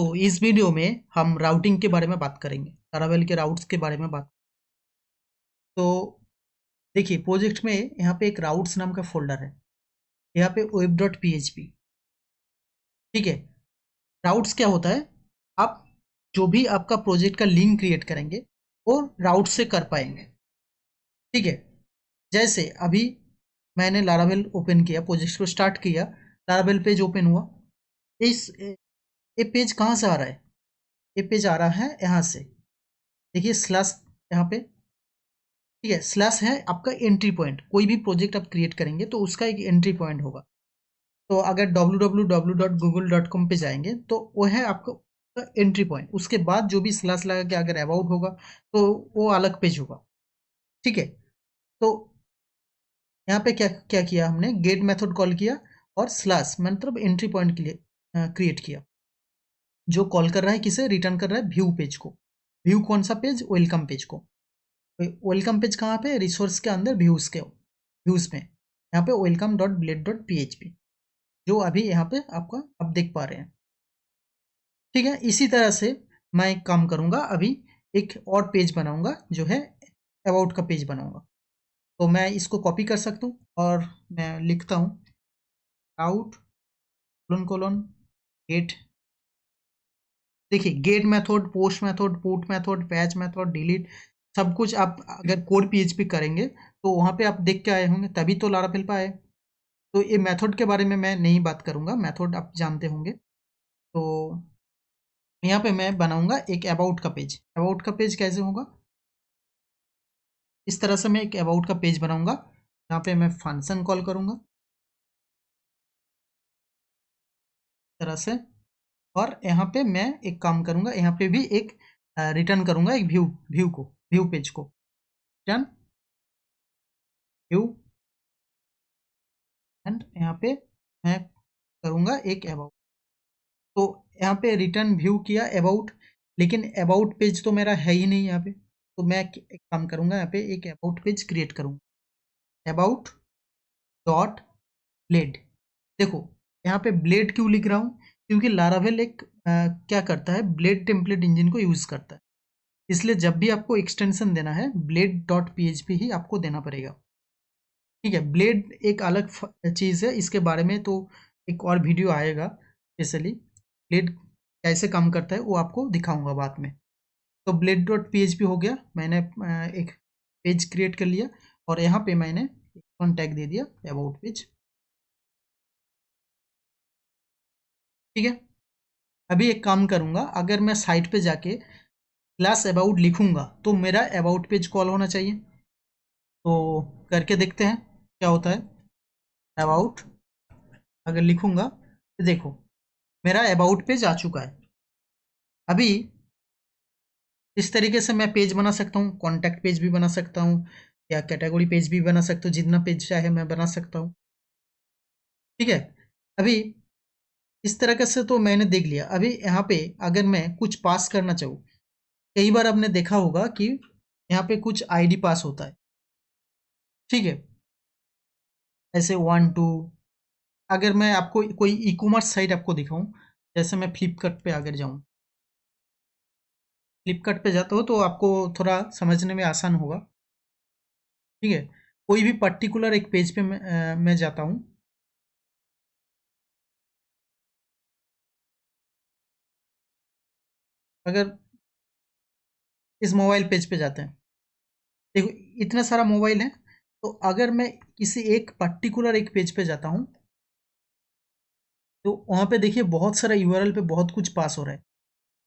तो इस वीडियो में हम राउटिंग के बारे में बात करेंगे, लारावेल के राउट्स के बारे में बात। तो देखिए प्रोजेक्ट में यहाँ पे एक राउट्स नाम का फोल्डर है, यहाँ पे web dot P H P. ठीक है, राउट्स क्या होता है, आप जो भी आपका प्रोजेक्ट का लिंक क्रिएट करेंगे वो राउट से कर पाएंगे। ठीक है, जैसे अभी मैंने लारावेल ओपन किया, प्रोजेक्ट को स्टार्ट किया, लारावेल पेज ओपन हुआ। इस ये पेज कहाँ से आ रहा है? ये पेज आ रहा है यहाँ से, देखिए स्लैश यहाँ पे। ठीक है, स्लैश है आपका एंट्री पॉइंट। कोई भी प्रोजेक्ट आप क्रिएट करेंगे तो उसका एक एंट्री पॉइंट होगा। तो अगर www.google.com पे जाएंगे तो वो है आपका एंट्री पॉइंट। उसके बाद जो भी स्लैश लगा के अगर अबाउट होगा तो वो अलग पेज होगा। ठीक है, तो यहाँ पे क्या क्या किया हमने, गेट मेथड कॉल किया और स्लैश मतलब एंट्री पॉइंट के लिए क्रिएट किया, जो कॉल कर रहा है किसे, रिटर्न कर रहा है व्यू पेज को। व्यू कौन सा पेज? वेलकम पेज को। वेलकम पेज कहाँ पे? रिसोर्स के अंदर व्यूज के व्यूज में, यहाँ पे welcome dot blade dot P H P, जो अभी यहाँ पे आपका आप देख पा रहे हैं। ठीक है, इसी तरह से मैं एक काम करूंगा, अभी एक और पेज बनाऊंगा जो है अबाउट का पेज बनाऊंगा। तो मैं इसको कॉपी कर सकता हूँ और मैं लिखता हूँ आउट कोलन कोलन गेट। देखिए get method, post method, put method, patch method, delete, सब कुछ आप अगर कोड पीएचपी करेंगे तो वहाँ पे आप देख के आए होंगे, तभी तो लारावेल पे आए। तो ये मेथड के बारे में मैं नहीं बात करूंगा, मेथड आप जानते होंगे। तो यहाँ पे मैं बनाऊंगा एक अबाउट का पेज। अबाउट का पेज कैसे होगा? इस तरह से मैं एक अबाउट का पेज बनाऊंगा। यहाँ पे मैं फंक्शन कॉल करूंगा इस तरह से, और यहाँ पे मैं एक काम करूंगा, यहाँ पे भी एक रिटर्न करूंगा एक व्यू, व्यू को, व्यू पेज को रिटर्न व्यू। एंड यहाँ पे मैं करूंगा एक अबाउट। तो यहाँ पे रिटर्न व्यू किया अबाउट, लेकिन अबाउट पेज तो मेरा है ही नहीं यहाँ पे। तो मैं एक काम करूंगा, यहाँ पे एक अबाउट पेज क्रिएट करूंगा, अबाउट डॉट ब्लेड। देखो यहाँ पे ब्लेड क्यों लिख रहा हूँ, क्योंकि लारावेल एक क्या करता है, ब्लेड टेम्पलेट इंजन को यूज करता है। इसलिए जब भी आपको एक्सटेंशन देना है ब्लेड डॉट पीएचपी ही आपको देना पड़ेगा। ठीक है, ब्लेड एक अलग चीज़ है, इसके बारे में तो एक और वीडियो आएगा स्पेशली, ब्लेड कैसे काम करता है वो आपको दिखाऊंगा बाद में। तो ब्लेड डॉट पीएचपी हो गया, मैंने एक पेज क्रिएट कर लिया और यहाँ पे मैंने टैग दे दिया अबाउट पेज। ठीक है, अभी एक काम करूंगा, अगर मैं साइट पे जाके क्लास अबाउट लिखूंगा तो मेरा अबाउट पेज कॉल होना चाहिए। तो करके देखते हैं क्या होता है। अबाउट अगर लिखूंगा तो देखो मेरा अबाउट पेज आ चुका है। अभी इस तरीके से मैं पेज बना सकता हूँ, कॉन्टैक्ट पेज भी बना सकता हूँ या कैटेगरी पेज भी बना सकता हूँ, जितना पेज चाहे मैं बना सकता हूँ। ठीक है, अभी इस तरह का से तो मैंने देख लिया। अभी यहाँ पे अगर मैं कुछ पास करना चाहूँ, कई बार आपने देखा होगा कि यहाँ पे कुछ आईडी पास होता है। ठीक है, ऐसे 1 2। अगर मैं आपको कोई ई कॉमर्स साइट आपको दिखाऊं, जैसे मैं फ्लिपकार्ट पे अगर जाऊं, फ्लिपकार्ट पे जाता हूँ तो आपको थोड़ा समझने में आसान होगा। ठीक है, कोई भी पर्टिकुलर एक पेज पे मैं जाता हूँ। अगर इस मोबाइल पेज पे जाते हैं, देखो इतना सारा मोबाइल है। तो अगर मैं किसी एक पर्टिकुलर एक पेज पे जाता हूँ तो वहाँ पे देखिए बहुत सारा यूआरएल पे बहुत कुछ पास हो रहा है।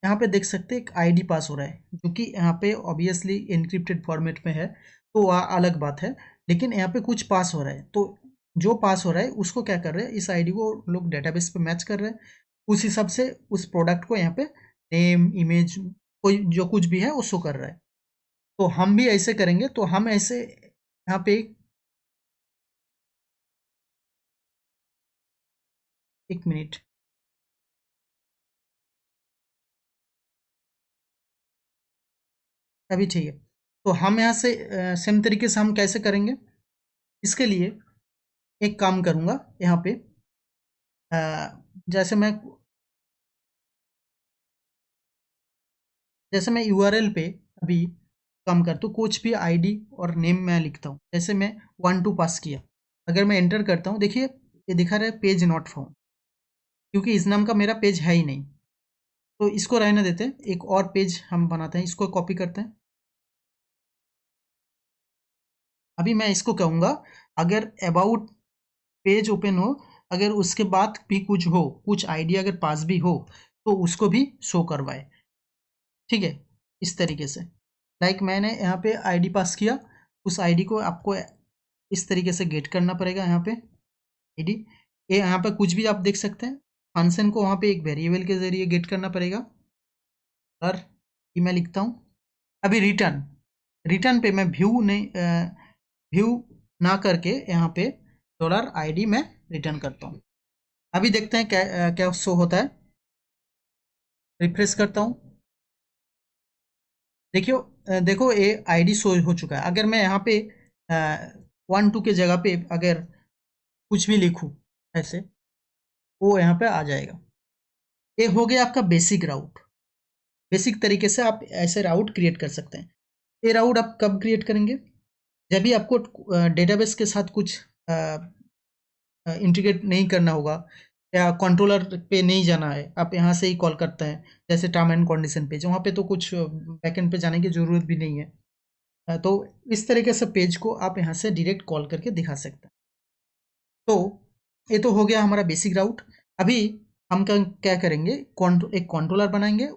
यहाँ पे देख सकते हैं एक आईडी पास हो रहा है, जो कि यहाँ पे ऑब्वियसली एन्क्रिप्टेड फॉर्मेट में है, तो वह अलग बात है। लेकिन यहाँ पे कुछ पास हो रहा है, तो जो पास हो रहा है उसको क्या कर रहे हैं, इस आईडी को लोग डेटाबेस पे मैच कर रहे हैं। उस हिसाब से उस प्रोडक्ट को यहाँ पे नेम, इमेज, कोई जो कुछ भी है वो शो कर रहा है। तो हम भी ऐसे करेंगे, तो हम ऐसे यहाँ पे एक मिनट, अभी ठीक है। तो हम यहाँ से सेम तरीके से हम कैसे करेंगे, इसके लिए एक काम करूँगा यहाँ पे, अ, जैसे मैं जैसे मैं यूआरएल पे अभी काम करता हूँ, कुछ भी आईडी और नेम मैं लिखता हूँ, जैसे मैं 1 2 पास किया, अगर मैं एंटर करता हूँ, देखिए ये दिखा रहा है पेज नॉट फाउंड, क्योंकि इस नाम का मेरा पेज है ही नहीं। तो इसको रहने देते हैं, एक और पेज हम बनाते हैं, इसको कॉपी करते हैं। अभी मैं इसको कहूँगा, अगर अबाउट पेज ओपन हो, अगर उसके बाद भी कुछ हो, कुछ आईडी अगर पास भी हो, तो उसको भी शो करवाए। ठीक है, इस तरीके से। लाइक मैंने यहाँ पे आईडी पास किया, उस आईडी को आपको इस तरीके से गेट करना पड़ेगा। यहाँ पे आईडी, ये यहाँ पे कुछ भी आप देख सकते हैं, फंक्शन को वहाँ पे एक वेरिएबल के जरिए गेट करना पड़ेगा। और ये मैं लिखता हूँ। अभी रिटर्न, रिटर्न पे मैं व्यू नहीं, व्यू ना करके यहाँ पे $ID में रिटर्न करता हूँ। अभी देखते हैं क्या क्या शो होता है। रिफ्रेश करता हूँ, देखियो देखो ये आईडी शो हो चुका है। अगर मैं यहाँ पे 1 2 के जगह पे अगर कुछ भी लिखूँ ऐसे, वो यहाँ पे आ जाएगा। ये हो गया आपका बेसिक राउट। बेसिक तरीके से आप ऐसे राउट क्रिएट कर सकते हैं। ये राउट आप कब क्रिएट करेंगे? जब भी आपको डेटाबेस के साथ कुछ इंटीग्रेट नहीं करना होगा, या कंट्रोलर पे नहीं जाना है, आप यहाँ से ही कॉल करते हैं। जैसे टर्म एंड कंडीशन पेज, वहाँ पे तो कुछ बैकएंड पे जाने की ज़रूरत भी नहीं है। तो इस तरीके से पेज को आप यहाँ से डायरेक्ट कॉल करके दिखा सकते हैं। तो ये तो हो गया हमारा बेसिक राउट। अभी हम क्या करेंगे, एक कंट्रोलर बनाएंगे।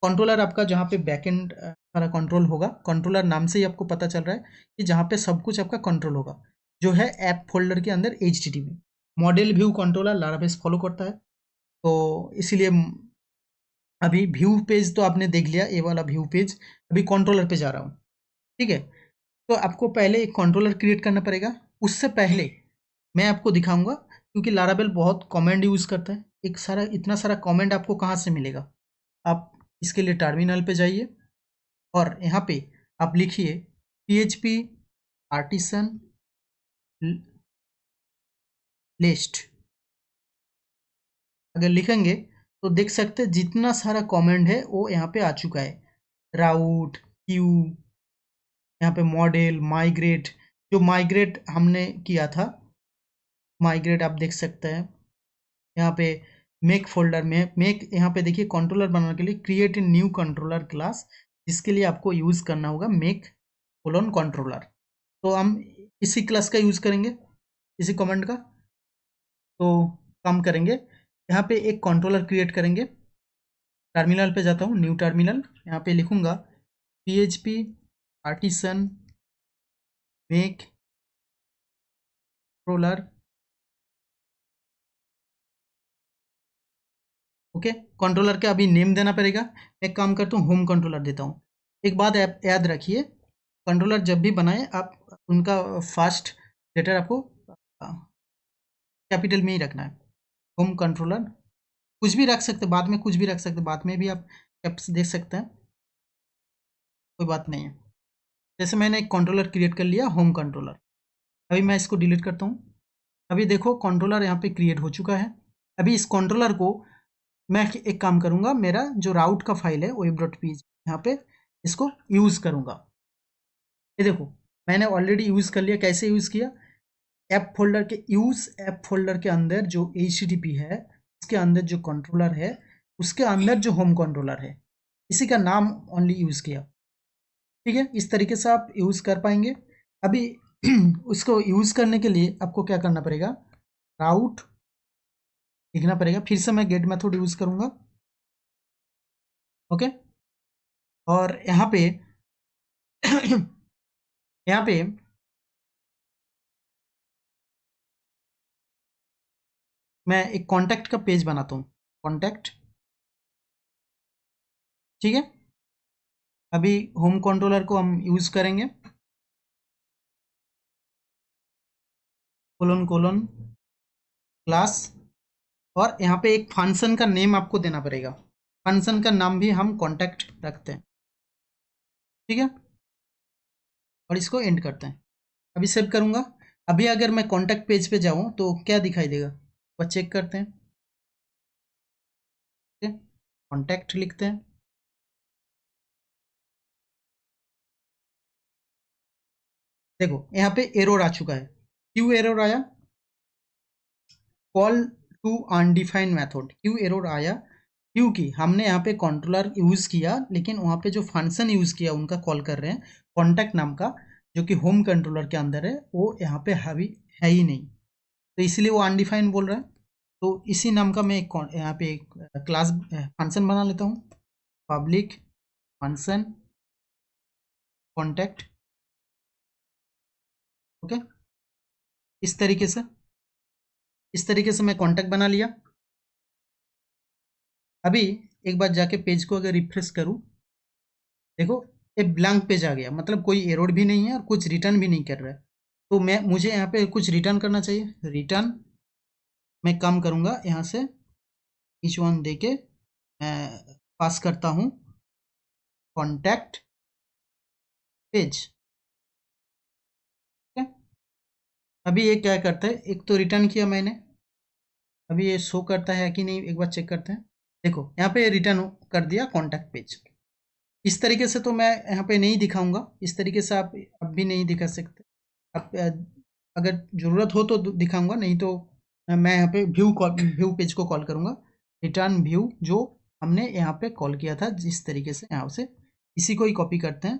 कंट्रोलर आपका जहाँ पे बैकएंड सारा कंट्रोल होगा, कंट्रोलर नाम से ही आपको पता चल रहा है कि जहाँ पे सब कुछ आपका कंट्रोल होगा, जो है ऐप फोल्डर के अंदर HTTP मॉडल व्यू कंट्रोलर लाराबेस फॉलो करता है। तो इसीलिए अभी व्यू पेज तो आपने देख लिया, ये वाला व्यू पेज। अभी कंट्रोलर पे जा रहा हूँ। ठीक है, तो आपको पहले एक कंट्रोलर क्रिएट करना पड़ेगा। उससे पहले मैं आपको दिखाऊंगा, क्योंकि लाराबेल बहुत कमेंट यूज़ करता है। एक सारा इतना सारा कमेंट आपको कहाँ से मिलेगा? आप इसके लिए टर्मिनल पे जाइए और यहाँ पे आप लिखिए PHP आर्टिसन लिस्ट। अगर लिखेंगे तो देख सकते हैं जितना सारा कमेंट है वो यहाँ पे आ चुका है। राउट, क्यू, यहाँ पे मॉडल, माइग्रेट, जो माइग्रेट हमने किया था, माइग्रेट आप देख सकते हैं। यहाँ पे मेक फोल्डर में मेक, यहाँ पे देखिए कंट्रोलर बनाने के लिए create a new controller class, जिसके लिए आपको यूज़ करना होगा मेक कोलोन कंट्रोलर। तो हम इसी क्लास का यूज़ करेंगे, इसी कमांड का। तो काम करेंगे, यहाँ पे एक कंट्रोलर क्रिएट करेंगे। टर्मिनल पे जाता हूँ, न्यू टर्मिनल, यहाँ पे लिखूँगा PHP artisan make controller. Okay, controller का अभी नेम देना पड़ेगा। एक काम करता हूँ, होम कंट्रोलर देता हूँ। एक बात याद रखिए, कंट्रोलर जब भी बनाए आप उनका फर्स्ट लेटर आपको कैपिटल में ही रखना है। होम कंट्रोलर, कुछ भी रख सकते, बाद में कुछ भी रख सकते, बाद में भी आप कैप्स दे सकते हैं, कोई बात नहीं है। जैसे मैंने एक कंट्रोलर क्रिएट कर लिया, होम कंट्रोलर। अभी मैं इसको डिलीट करता हूँ। अभी देखो कंट्रोलर यहाँ पे क्रिएट हो चुका है। अभी इस कंट्रोलर को मैं एक काम करूँगा, मेरा जो राउट का फाइल है web.php, यहाँ पे इसको यूज़ करूँगा। ये देखो मैंने ऑलरेडी यूज़ कर लिया। कैसे यूज़ किया? ऐप फोल्डर के ऐप फोल्डर के अंदर जो HTTP है, उसके अंदर जो कंट्रोलर है, उसके अंदर जो होम कंट्रोलर है, इसी का नाम ओनली यूज़ किया। ठीक है, इस तरीके से आप यूज़ कर पाएंगे। अभी उसको यूज़ करने के लिए आपको क्या करना पड़ेगा, राउट लिखना पड़ेगा। फिर से मैं गेट मेथड यूज़ करूँगा। ओके, और यहाँ पे यहाँ पे मैं एक कॉन्टैक्ट का पेज बनाता हूँ, कॉन्टैक्ट। ठीक है, अभी होम कंट्रोलर को हम यूज़ करेंगे, कोलोन कोलोन क्लास, और यहाँ पे एक फंक्शन का नेम आपको देना पड़ेगा। फंक्शन का नाम भी हम कॉन्टैक्ट रखते हैं। ठीक है, और इसको एंड करते हैं। अभी सेव करूँगा। अभी अगर मैं कॉन्टैक्ट पेज पे जाऊँ तो क्या दिखाई देगा, वह चेक करते हैं। ठीक है, कॉन्टैक्ट लिखते हैं, देखो यहाँ पे एरर आ चुका है। क्यों एरर आया? Call to undefined method. क्यों एरर आया? क्योंकि हमने यहाँ पे कंट्रोलर यूज किया, लेकिन वहाँ पे जो फंक्शन यूज किया उनका कॉल कर रहे हैं कॉन्टैक्ट नाम का, जो कि होम कंट्रोलर के अंदर है, वो यहाँ पे हावी है ही नहीं, तो इसलिए वो अनडिफाइंड बोल रहा है। तो इसी नाम का मैं यहाँ पे एक क्लास फंक्शन बना लेता हूँ, पब्लिक फंक्शन कॉन्टैक्ट। ओके, इस तरीके से मैं कॉन्टैक्ट बना लिया। अभी एक बार जाके पेज को अगर रिफ्रेश करूँ, देखो एक ब्लैंक पेज आ गया, मतलब कोई एरर भी नहीं है और कुछ रिटर्न भी नहीं कर रहा है। तो मुझे यहाँ पे कुछ रिटर्न करना चाहिए। रिटर्न मैं काम करूँगा यहाँ से each वन दे के पास करता हूँ कॉन्टैक्ट पेज। ठीक है, अभी ये क्या करता है, एक तो रिटर्न किया मैंने, अभी ये शो करता है कि नहीं एक बार चेक करते हैं। देखो यहाँ पे रिटर्न कर दिया कॉन्टैक्ट पेज। इस तरीके से तो मैं यहाँ पे नहीं दिखाऊंगा, इस तरीके से आप अब भी नहीं दिखा सकते। आप अगर ज़रूरत हो तो दिखाऊंगा, नहीं तो मैं यहाँ पे व्यू पेज को कॉल करूँगा। रिटर्न व्यू जो हमने यहाँ पे कॉल किया था जिस तरीके से, यहाँ से इसी को ही कॉपी करते हैं।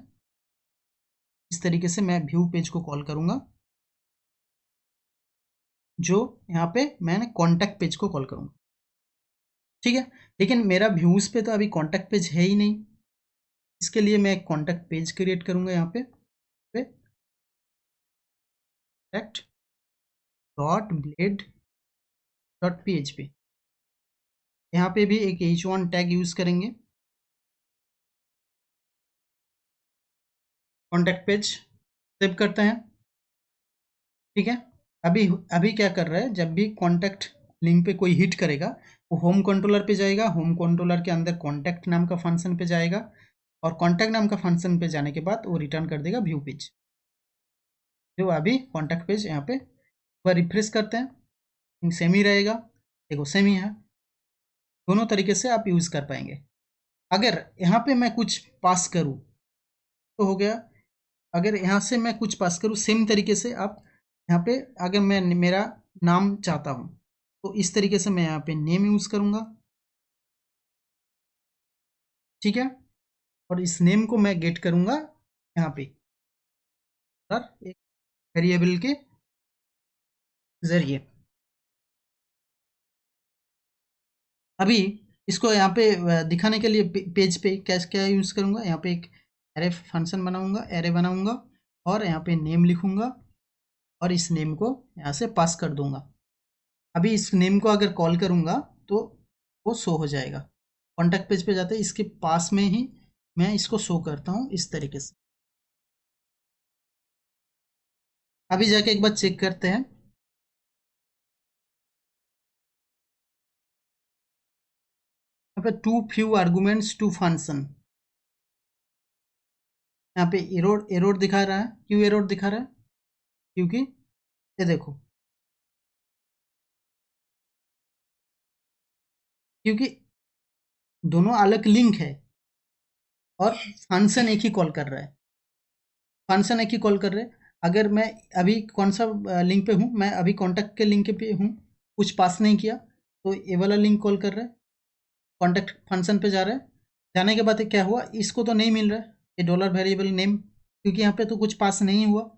इस तरीके से मैं व्यू पेज को कॉल करूँगा, जो यहाँ पे मैंने कॉन्टैक्ट पेज को कॉल करूँगा। ठीक है, लेकिन मेरा व्यूज़ पे तो अभी कॉन्टैक्ट पेज है ही नहीं। इसके लिए मैं एक कॉन्टैक्ट पेज क्रिएट करूँगा यहाँ पे contact dot blade dot php। यहाँ पे भी एक h1 टैग यूज़ करेंगे। कॉन्टैक्ट पेज सेव करते हैं। ठीक है, अभी अभी क्या कर रहा है, जब भी कॉन्टैक्ट लिंक पे कोई हिट करेगा, वो होम कंट्रोलर पे जाएगा, होम कंट्रोलर के अंदर कॉन्टैक्ट नाम का फंक्शन पे जाएगा, और कॉन्टैक्ट नाम का फंक्शन पे जाने के बाद वो रिटर्न कर देगा व्यू पेज। जो अभी कॉन्टैक्ट पेज यहाँ पे वह रिफ्रेश करते हैं, सेम ही रहेगा। देखो सेम ही है, दोनों तरीके से आप यूज़ कर पाएंगे। अगर यहाँ पे मैं कुछ पास करूँ तो हो गया। अगर यहाँ से मैं कुछ पास करूँ सेम तरीके से, आप यहाँ पे अगर मैं मेरा नाम चाहता हूँ तो इस तरीके से मैं यहाँ पे नेम यूज़ करूँगा। ठीक है, और इस नेम को मैं गेट करूँगा यहाँ पे सर एक वेरिएबल के जरिए। अभी इसको यहाँ पे दिखाने के लिए पेज पे कैसे क्या यूज़ करूँगा, यहाँ पे एक एरे फंक्शन बनाऊँगा, एरे बनाऊँगा, और यहाँ पे नेम लिखूँगा, और इस नेम को यहाँ से पास कर दूँगा। अभी इस नेम को अगर कॉल करूँगा तो वो शो हो जाएगा। कॉन्टैक्ट पेज पे जाते हैं, इसके पास में ही मैं इसको शो करता हूँ इस तरीके से। अभी जाके एक बार चेक करते हैं। यहाँ पे too few arguments to function, यहाँ पे एरर एरर दिखा रहा है। क्यों एरर दिखा रहा है? क्योंकि ये देखो, क्योंकि दोनों अलग लिंक है और फंक्शन एक ही कॉल कर रहा है। फंक्शन एक ही कॉल कर रहे हैं। अगर मैं अभी कौन सा लिंक पे हूँ, मैं अभी कॉन्टैक्ट के लिंक पे हूँ, कुछ पास नहीं किया, तो ये वाला लिंक कॉल कर रहा है, कॉन्टैक्ट फंक्शन पे जा रहा है। जाने के बाद क्या हुआ, इसको तो नहीं मिल रहा है ये डॉलर वेरिएबल नेम, क्योंकि यहाँ पे तो कुछ पास नहीं हुआ,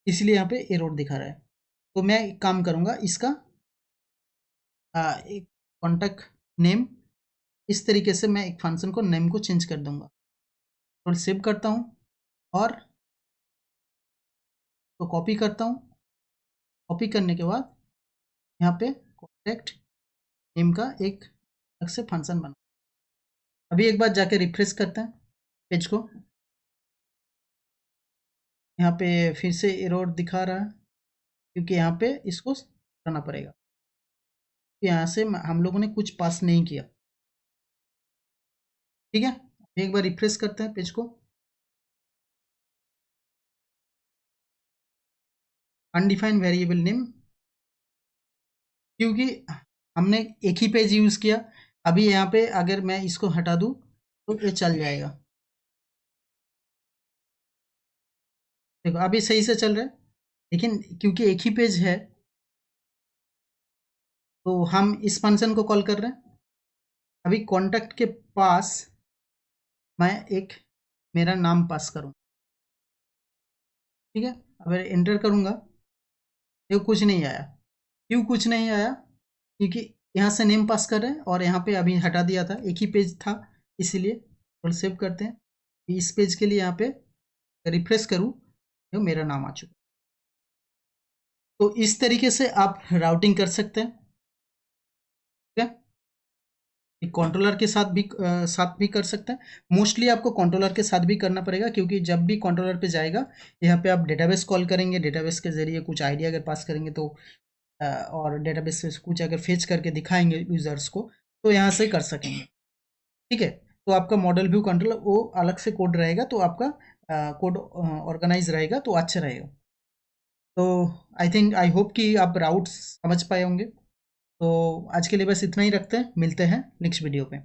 इसलिए यहाँ पे एरर दिखा रहा है। तो मैं एक काम करूँगा, इसका एक कॉन्टैक्ट नेम, इस तरीके से मैं एक फंक्शन को नेम को चेंज कर दूंगा, और सेव करता हूँ, और तो कॉपी करता हूँ। कॉपी करने के बाद यहाँ पे कॉन्टैक्ट नेम का एक अलग से फंक्शन बना। अभी एक बार जाके रिफ्रेश करते हैं पेज को, यहाँ पे फिर से एरर दिखा रहा है, क्योंकि यहाँ पे इसको करना पड़ेगा, यहाँ से हम लोगों ने कुछ पास नहीं किया। ठीक है, एक बार रिफ्रेश करते हैं पेज को। अनडिफाइंड वेरिएबल नेम, क्योंकि हमने एक ही पेज यूज़ किया। अभी यहाँ पे अगर मैं इसको हटा दूँ तो ये चल जाएगा। देखो अभी सही से चल रहा है, लेकिन क्योंकि एक ही पेज है तो हम इस फंक्शन को कॉल कर रहे हैं। अभी कॉन्टैक्ट के पास मैं एक मेरा नाम पास करूँ, ठीक है। अगर एंटर करूँगा, देखो कुछ नहीं आया। क्यों कुछ नहीं आया? क्योंकि यहाँ से नेम पास कर रहे हैं और यहाँ पे अभी हटा दिया था, एक ही पेज था इसीलिए। और सेव करते हैं। इस पेज के लिए यहाँ पे रिफ्रेश करूँ, तो मेरा नाम आ चुका। तो इस तरीके से आप राउटिंग कर सकते हैं, ठीक है। कंट्रोलर के साथ भी कर सकते हैं। मोस्टली आपको कंट्रोलर के साथ भी करना पड़ेगा, क्योंकि जब भी कंट्रोलर पे जाएगा, यहाँ पे आप डेटाबेस कॉल करेंगे, डेटाबेस के जरिए कुछ आइडिया अगर पास करेंगे तो और डेटाबेस से कुछ अगर फेच करके दिखाएंगे यूजर्स को, तो यहाँ से कर सकेंगे, ठीक है। तो आपका मॉडल व्यू कंट्रोल वो अलग से कोड रहेगा, तो आपका कोड ऑर्गेनाइज रहेगा, तो अच्छा रहेगा। तो आई थिंक आई होप कि आप राउट्स समझ पाए होंगे। तो आज के लिए बस इतना ही रखते हैं, मिलते हैं नेक्स्ट वीडियो पे।